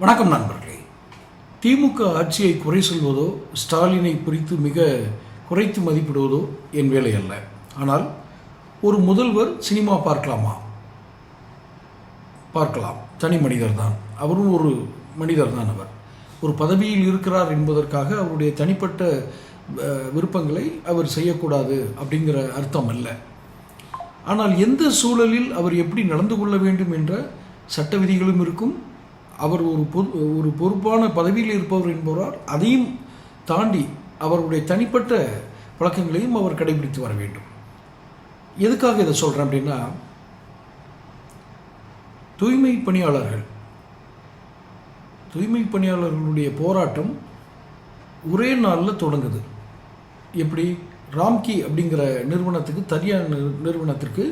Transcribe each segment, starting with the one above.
வணக்கம் நண்பர்களே. திமுக ஆட்சியை குறை சொல்வதோ ஸ்டாலினை குறித்து மிக குறைத்து மதிப்பிடுவதோ என் வேலை அல்ல. ஆனால் ஒரு முதல்வர் சினிமா பார்க்கலாமா? பார்க்கலாம். தனி மனிதர் தான், அவரும் ஒரு மனிதர் தான். அவர் ஒரு பதவியில் இருக்கிறார் என்பதற்காக அவருடைய தனிப்பட்ட விருப்பங்களை அவர் செய்யக்கூடாது அப்படிங்கிற அர்த்தம் அல்ல. ஆனால் எந்த சூழலில் அவர் எப்படி நடந்து கொள்ள வேண்டும் என்ற சட்ட விதிகளும் இருக்கும். அவர் ஒரு பொறுப்பான பதவியில் இருப்பவர் என்பவரால் அதையும் தாண்டி அவருடைய தனிப்பட்ட பழக்கங்களையும் அவர் கடைபிடித்து வர வேண்டும். எதுக்காக இதை சொல்கிறேன் அப்படின்னா, தூய்மை பணியாளர்களுடைய போராட்டம் ஒரே நாளில் தொடங்குது. எப்படி? ராம்கி அப்படிங்கிற நிறுவனத்துக்கு, தனியார் நிறுவனத்திற்கு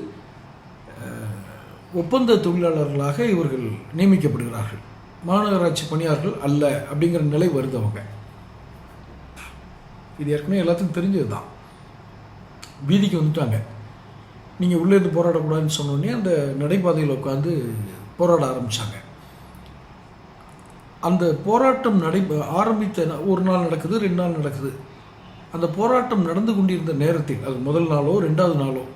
ஒப்பந்த தொழிலாளர்களாக இவர்கள் நியமிக்கப்படுகிறார்கள். மாநகராட்சி பணியாளர்கள் அல்ல அப்படிங்கிற நிலை வருது. அவங்க இது ஏற்கனவே எல்லாத்துக்கும் தெரிஞ்சது தான். வீதிக்கு வந்துட்டாங்க. நீங்கள் உள்ளேருந்து போராடக்கூடாதுன்னு சொன்னோடனே அந்த நடைபாதையில் உட்காந்து போராட ஆரம்பித்தாங்க. அந்த போராட்டம் ஆரம்பித்த ஒரு நாள் நடக்குது, 2 நாள் நடக்குது. அந்த போராட்டம் நடந்து கொண்டிருந்த நேரத்தில், அது முதல் நாளோ 2வது நாளோ,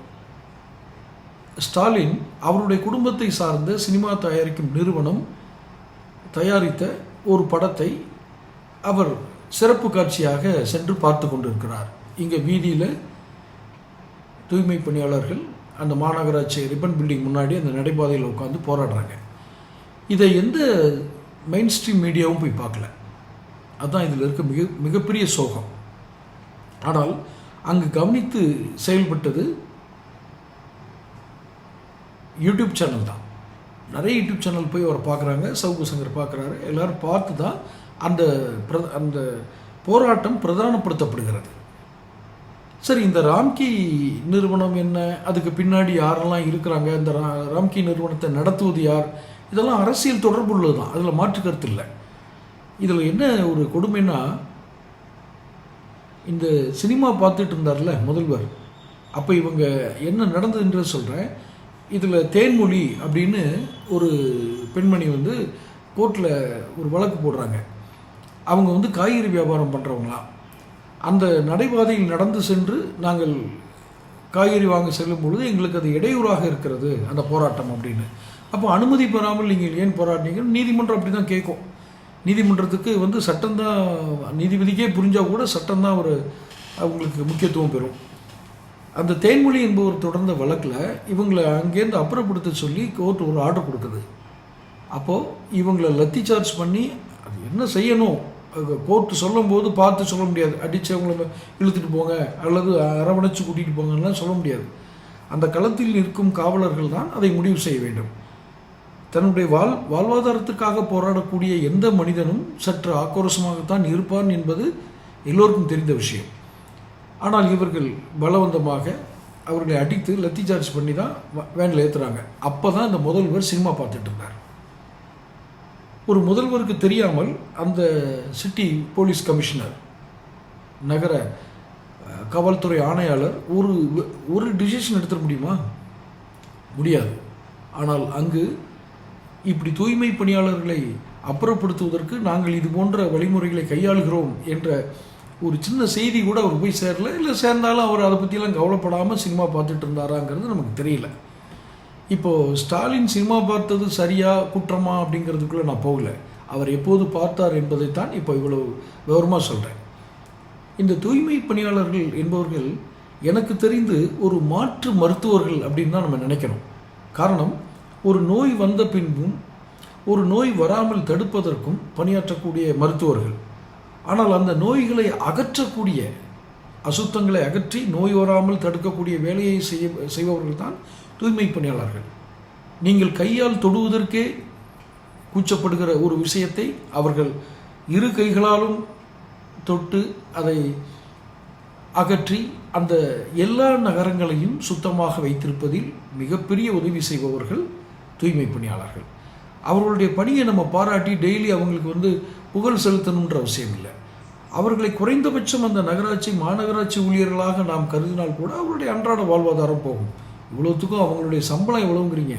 ஸ்டாலின் அவருடைய குடும்பத்தை சார்ந்த சினிமா தயாரிக்கும் நிறுவனம் தயாரித்த ஒரு படத்தை அவர் சிறப்பு காட்சியாக சென்று பார்த்து கொண்டிருக்கிறார். இங்கே வீதியில் தூய்மை பணியாளர்கள் அந்த மாநகராட்சி ரிப்பன் பில்டிங் முன்னாடி அந்த நடைபாதையில் உட்காந்து போராடுறாங்க. இதை எந்த மெயின் ஸ்ட்ரீம் மீடியாவும் போய் பார்க்கல. அதுதான் இதில் இருக்க மிகப்பெரிய சோகம். ஆனால் அங்கு கவனித்து செயல்பட்டது யூடியூப் சேனல் தான். நிறைய யூடியூப் சேனல் போய் அவரை பார்க்குறாங்க, சவுக்கு சங்கர் பார்க்குறாரு. எல்லோரும் பார்த்து தான் அந்த போராட்டம் பிரதானப்படுத்தப்படுகிறது. சரி, இந்த ராம்கி நிறுவனம் என்ன, அதுக்கு பின்னாடி யாரெல்லாம் இருக்கிறாங்க, இந்த ராம்கி நிறுவனத்தை நடத்துவது யார், இதெல்லாம் அரசியல் தொடர்பு உள்ளது தான், அதில் மாற்று கருத்து இல்லை. இதில் என்ன ஒரு கொடுமைன்னா, இந்த சினிமா பார்த்துட்டு இருந்தார்ல முதல்வர், அப்போ இவங்க என்ன நடந்ததுன்ற சொல்கிறேன். இதில் தேன்மொழி அப்படின்னு ஒரு பெண்மணி கோர்ட்டில் ஒரு வழக்கு போடுறாங்க. அவங்க காய்கறி வியாபாரம் பண்ணுறவங்களாம். அந்த நடைபாதையில் நடந்து சென்று நாங்கள் காய்கறி வாங்க செல்லும் பொழுது எங்களுக்கு அது இடையூறாக இருக்கிறது அந்த போராட்டம் அப்படின்னு. அப்போ அனுமதி பெறாமல் நீங்கள் ஏன் போராடினீங்க? நீதிமன்றம் அப்படி தான் கேட்கும். நீதிமன்றத்துக்கு சட்டம்தான், நீதிபதிக்கே புரிஞ்சால் கூட சட்டம்தான் அவங்களுக்கு முக்கியத்துவம் பெறும். அந்த தேன்மொழி என்பவர் தொடர்ந்த வழக்கில் இவங்களை அங்கேருந்து அப்புறப்படுத்த சொல்லி கோர்ட் ஒரு ஆர்டர் கொடுக்குது. அப்போது இவங்களை லத்தி சார்ஜ் பண்ணி அது என்ன செய்யணும் கோர்ட்டு சொல்லும்போது பார்த்து சொல்ல முடியாது. அடித்தவங்களை இழுத்துட்டு போங்க அல்லது அரவணைச்சு கூட்டிகிட்டு போங்கலாம் சொல்ல முடியாது. அந்த களத்தில் நிற்கும் காவலர்கள் தான் அதை முடிவு செய்ய வேண்டும். தன்னுடைய வாழ்வாதாரத்துக்காக போராடக்கூடிய எந்த மனிதனும் சற்று ஆக்ரோஷமாகத்தான் இருப்பான் என்பது எல்லோருக்கும் தெரிந்த விஷயம். ஆனால் இவர்கள் பலவந்தமாக அவர்களை அடித்து லத்தி சார்ஜ் பண்ணி தான் வேனில் ஏற்றுறாங்க. அப்போ தான் இந்த முதல்வர் சினிமா பார்த்துட்டு இருந்தார். ஒரு முதல்வருக்கு தெரியாமல் அந்த சிட்டி போலீஸ் கமிஷனர், நகர காவல்துறை ஆணையாளர் ஒரு டிசிஷன் எடுத்துட முடியுமா? முடியாது. ஆனால் அங்கு இப்படி தூய்மை பணியாளர்களை அப்புறப்படுத்துவதற்கு நாங்கள் இது போன்ற வழிமுறைகளை கையாளுகிறோம் என்ற ஒரு சின்ன செய்தி கூட அவர் போய் சேரல. இல்லை சேர்ந்தாலும் அவர் அதை பற்றிலாம் கவலைப்படாமல் சினிமா பார்த்துட்டு இருந்தாராங்கிறது நமக்கு தெரியல. இப்போது ஸ்டாலின் சினிமா பார்த்தது சரியா குற்றமா அப்படிங்கிறதுக்குள்ளே நான் போகல. அவர் எப்போது பார்த்தார் என்பதைத்தான் இப்போ இவ்வளவு விவரமாக சொல்கிறேன். இந்த தூய்மை பணியாளர்கள் என்பவர்கள் எனக்கு தெரிந்து ஒரு மாற்று மருத்துவர்கள் அப்படின்னு தான் நம்ம நினைக்கணும். காரணம், ஒரு நோய் வந்த பின்பும் ஒரு நோய் வராமல் தடுப்பதற்கும் பணியாற்றக்கூடிய மருத்துவர்கள். ஆனால் அந்த நோய்களை அகற்றக்கூடிய, அசுத்தங்களை அகற்றி நோய் வராமல் தடுக்கக்கூடிய வேலையை செய்பவர்கள் தான் தூய்மை பணியாளர்கள். நீங்கள் கையால் தொடுவதற்கே கூச்சப்படுகிற ஒரு விஷயத்தை அவர்கள் இரு கைகளாலும் தொட்டு அதை அகற்றி அந்த எல்லா நகரங்களையும் சுத்தமாக வைத்திருப்பதில் மிகப்பெரிய உதவி செய்பவர்கள் தூய்மை பணியாளர்கள். அவர்களுடைய பணியை நம்ம பாராட்டி டெய்லி அவங்களுக்கு புகழ் செலுத்தணுன்ற அவசியம் இல்லை. அவர்களை குறைந்தபட்சம் அந்த நகராட்சி மாநகராட்சி ஊழியர்களாக நாம் கருதினால் கூட அவருடைய அன்றாட வாழ்வாதாரம் போகும். இவ்வளோத்துக்கும் அவங்களுடைய சம்பளம் எவ்வளோங்கிறீங்க?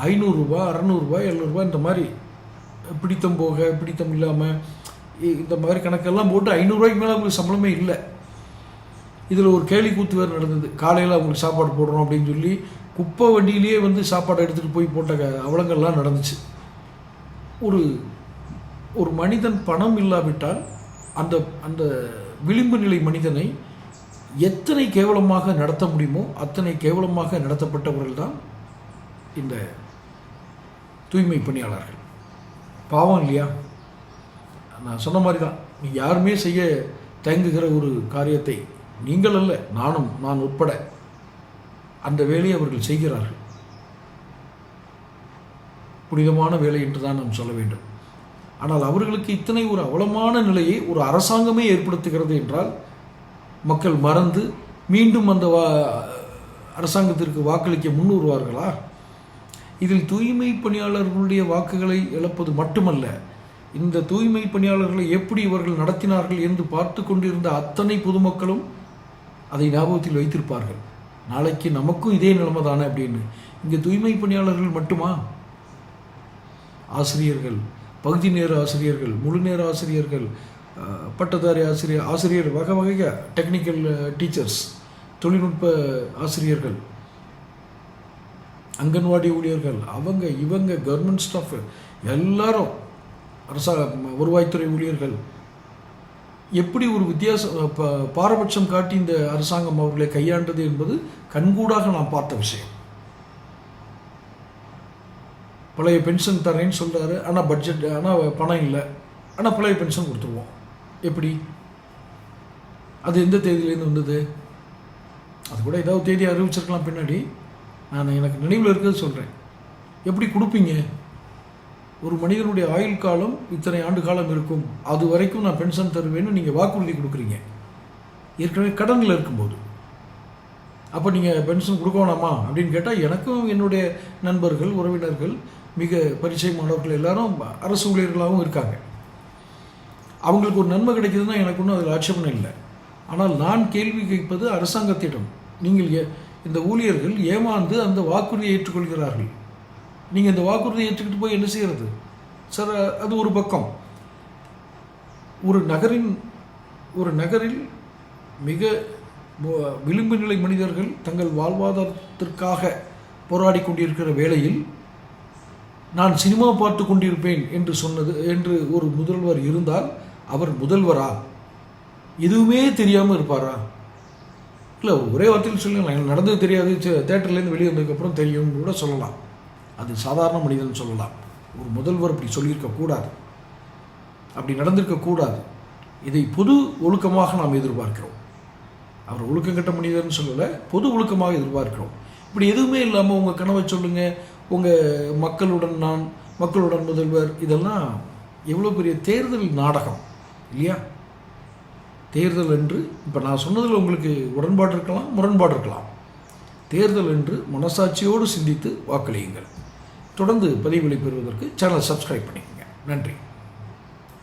500 ரூபாய் 600 ரூபாய் 700 ரூபாய் இந்த மாதிரி பிடித்தம் போக பிடித்தம் இல்லாமல் இந்த மாதிரி கணக்கெல்லாம் போட்டு 500 ரூபாய்க்கு மேலே அவங்களுக்கு சம்பளமே இல்லை. இதில் ஒரு கேலி கூத்து வேறு நடந்தது. காலையில் அவங்களுக்கு சாப்பாடு போடுறோம் அப்படின்னு சொல்லி குப்பை வண்டியிலேயே வந்து சாப்பாடு எடுத்துகிட்டு போய் போட்ட அவலங்கள்லாம் நடந்துச்சு. ஒரு மனிதன் பணம் இல்லாவிட்டால் அந்த அந்த விளிம்பு நிலை மனிதனை எத்தனை கேவலமாக நடத்த முடியுமோ அத்தனை கேவலமாக நடத்தப்பட்டவர்கள் தான் இந்த தூய்மை பணியாளர்கள். பாவம் இல்லையா? நான் சொன்ன மாதிரி தான், நீ யாருமே செய்ய தயங்குகிற ஒரு காரியத்தை நீங்கள் அல்ல, நான் உட்பட அந்த வேலையை அவர்கள் செய்கிறார்கள். புனிதமான வேலை என்று தான் நாம் சொல்ல வேண்டும். ஆனால் அவர்களுக்கு இத்தனை ஒரு அவலமான நிலையை ஒரு அரசாங்கமே ஏற்படுத்துகிறது என்றால் மக்கள் மறந்து மீண்டும் அந்த அரசாங்கத்திற்கு வாக்களிக்க முன் வருவார்களா? இதில் தூய்மை பணியாளர்களுடைய வாக்குகளை இழப்பது மட்டுமல்ல, இந்த தூய்மை பணியாளர்களை எப்படி இவர்கள் நடத்தினார்கள் என்று பார்த்து கொண்டிருந்த அத்தனை பொதுமக்களும் அதை ஞாபகத்தில் வைத்திருப்பார்கள். நாளைக்கு நமக்கும் இதே நிலைமை தானே அப்படின்னு. இங்கே தூய்மை பணியாளர்கள் மட்டுமா? ஆசிரியர்கள், பகுதி நேர ஆசிரியர்கள், முழு நேர ஆசிரியர்கள், பட்டதாரி ஆசிரியர் வகை வகையாக டெக்னிக்கல் டீச்சர்ஸ், தொழில்நுட்ப ஆசிரியர்கள், அங்கன்வாடி ஊழியர்கள், அவங்க இவங்க கவர்மெண்ட் ஸ்டாஃப் எல்லாரும், வருவாய்த்துறை ஊழியர்கள், எப்படி ஒரு பாரபட்சம் காட்டி இந்த அரசாங்கம் அவர்களை கையாண்டது என்பது கண்கூடாக நாம் பார்த்த விஷயம். பழைய பென்ஷன் தரேன்னு சொல்கிறாரு, ஆனால் பட்ஜெட், ஆனால் பணம் இல்லை, ஆனால் பழைய பென்ஷன் கொடுத்துருவோம். எப்படி? அது எந்த தேதியிலேருந்து வந்தது? அது கூட ஏதாவது தேதி அறிவிச்சிருக்கலாம் பின்னாடி. நான் எனக்கு நினைவில் இருக்கிறது சொல்கிறேன். எப்படி கொடுப்பீங்க? ஒரு மனிதனுடைய ஆயுள் காலம் இத்தனை ஆண்டு காலம் இருக்கும், அது வரைக்கும் நான் பென்ஷன் தருவேன்னு நீங்கள் வாக்குறுதி கொடுக்குறீங்க ஏற்கனவே கடனில் இருக்கும்போது. அப்போ நீங்கள் பென்ஷன் கொடுக்க வேணாமா அப்படின்னு கேட்டால், எனக்கும் என்னுடைய நண்பர்கள், உறவினர்கள், மிக பரிச்சயமானவர்கள் எல்லாரும் அரசு ஊழியர்களாகவும் இருக்காங்க. அவங்களுக்கு ஒரு நன்மை கிடைக்குதுன்னா எனக்கு ஒன்றும் அதில் ஆட்சேபனை இல்லை. ஆனால் நான் கேள்வி கேட்பது அரசாங்கத்திடம். நீங்கள் இந்த ஊழியர்கள் ஏமாந்து அந்த வாக்குறுதியை ஏற்றுக்கொள்கிறார்கள். நீங்கள் இந்த வாக்குறுதியை ஏற்றுக்கிட்டு போய் என்ன செய்கிறது சார்? அது ஒரு பக்கம். ஒரு நகரில் மிக விளிம்பு நிலை மனிதர்கள் தங்கள் வாழ்வாதாரத்திற்காக போராடி கொண்டிருக்கிற வேளையில் நான் சினிமா பார்த்து கொண்டிருப்பேன் என்று ஒரு முதல்வர் இருந்தால் அவர் முதல்வரா? எதுவுமே தெரியாமல் இருப்பாரா? இல்லை, ஒரே வார்த்தையில் சொல்லுங்கள், எனக்கு நடந்தது தெரியாது, தேட்டர்லேருந்து வெளியே வந்ததுக்கப்புறம் தெரியும்னு கூட சொல்லலாம். அது சாதாரண மனிதன் சொல்லலாம். ஒரு முதல்வர் அப்படி சொல்லியிருக்கக்கூடாது, அப்படி நடந்திருக்கக்கூடாது. இதை பொது ஒழுக்கமாக நாம் எதிர்பார்க்கிறோம். அவர் ஒழுக்கம் கட்ட மனிதர்னு சொல்லலை, பொது ஒழுக்கமாக எதிர்பார்க்கிறோம். இப்படி எதுவுமே இல்லாமல் உங்கள் கனவை சொல்லுங்கள், உங்கள் மக்களுடன் முதல்வர், இதெல்லாம் எவ்வளோ பெரிய தேர்தல் நாடகம் இல்லையா? தேர்தல் என்று இப்போ நான் சொன்னதில் உங்களுக்கு உடன்பாடு இருக்கலாம், முரண்பாடு இருக்கலாம். தேர்தல் என்று மனசாட்சியோடு சிந்தித்து வாக்களியுங்கள். தொடர்ந்து பதிவுகளை பெறுவதற்கு சேனலை சப்ஸ்கிரைப் பண்ணிக்கோங்க. நன்றி.